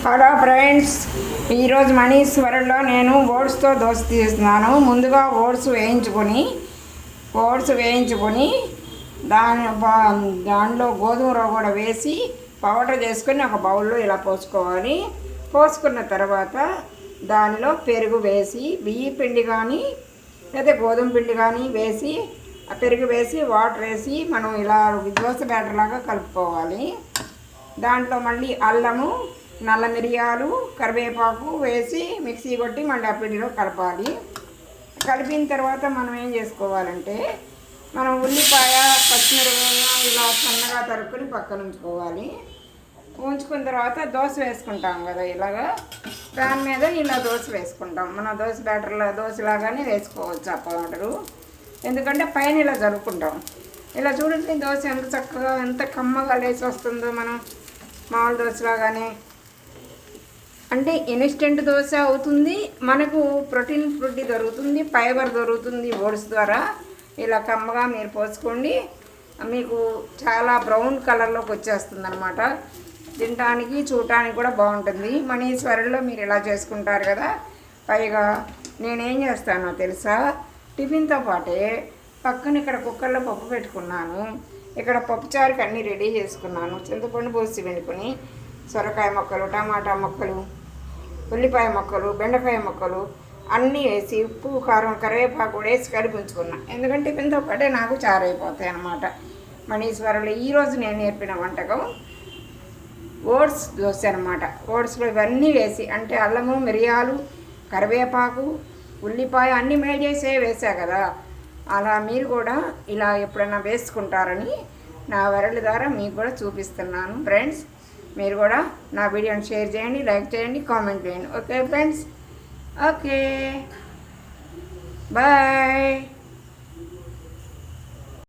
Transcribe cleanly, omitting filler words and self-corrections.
Hello friends, ఈరోజు మనీశ్వరంలో నేను ఓట్స్తో దోశ తీస్తున్నాను. ముందుగా ఓట్స్ వేయించుకొని దానిలో గోధుమ రవ్వ కూడా వేసి పౌడర్ చేసుకొని ఒక బౌల్లో ఇలా పోసుకోవాలి. పోసుకున్న తర్వాత దానిలో పెరుగు వేసి బియ్య పిండి కానీ లేదా గోధుమ పిండి కానీ వేసి ఆ పెరుగు వేసి వాటర్ వేసి మనం ఇలా దోశ బ్యాటర్ లాగా కలుపుకోవాలి. దాంట్లో మళ్ళీ అల్లము, నల్ల మిరియాలు, కరివేపాకు వేసి మిక్సీ కొట్టి మళ్ళీ ఆ పిండిలో కలపాలి. కలిపిన తర్వాత మనం ఏం చేసుకోవాలంటే మనం ఉల్లిపాయ, పచ్చిమిరపకాయ ఇలా సన్నగా తరుక్కుని పక్కన ఉంచుకోవాలి. ఉంచుకున్న తర్వాత దోశ వేసుకుంటాం కదా, ఇలాగా దాని మీద ఇలా దోశ వేసుకుంటాం. మన దోశ బ్యాటర్లో దోశలాగానే వేసుకోవచ్చు ఆ పౌడరు. ఎందుకంటే పైన ఇలా జరుపుకుంటాం. ఇలా చూడండి దోశ ఎంత చక్కగా ఎంత కమ్మగా లేచి వస్తుందో మనం మామూలు దోశలాగానే. అంటే ఇన్స్టెంట్ దోశ అవుతుంది, మనకు ప్రోటీన్ ఫుడ్ దొరుకుతుంది, ఫైబర్ దొరుకుతుంది ఓట్స్ ద్వారా. ఇలా కమ్మగా మీరు పోసుకోండి, మీకు చాలా బ్రౌన్ కలర్లోకి వచ్చేస్తుంది అనమాట. తినడానికి చూడటానికి కూడా బాగుంటుంది. మనీశ్వరంలో మీరు ఇలా చేసుకుంటారు కదా. పైగా నేనేం చేస్తానో తెలుసా, టిఫిన్తో పాటే పక్కన ఇక్కడ కుక్కర్లో పప్పు పెట్టుకున్నాను. ఇక్కడ పప్పుచారుకి అన్నీ రెడీ చేసుకున్నాను. చింతపండు పోసి వెనుకొని సొరకాయ ముక్కలు, టమాటా ముక్కలు, ఉల్లిపాయ ముక్కలు, బెండకాయ ముక్కలు అన్నీ వేసి ఉప్పు, కారం, కరివేపాకు కూడా వేసి కలిపి ఉంచుకున్నాను. ఎందుకంటే టిఫిన్తో పాటే నాకు చారైపోతాయి అన్నమాట. మనీశ్వరంలో ఈరోజు నేను నేర్పిన వంటకం ఓట్స్ దోశ అనమాట. ఓట్స్లో ఇవన్నీ వేసి, అంటే అల్లము, మిరియాలు, కరివేపాకు, ఉల్లిపాయ అన్నీ మేడ్ చేసే వేసా కదా. అలా మీరు కూడా ఇలా ఎప్పుడైనా వేసుకుంటారని నా వరల ద్వారా మీకు కూడా చూపిస్తున్నాను. ఫ్రెండ్స్, మీరు కూడా నా వీడియోని షేర్ చేయండి, లైక్ చేయండి, కామెంట్ చేయండి. Okay friends, okay bye.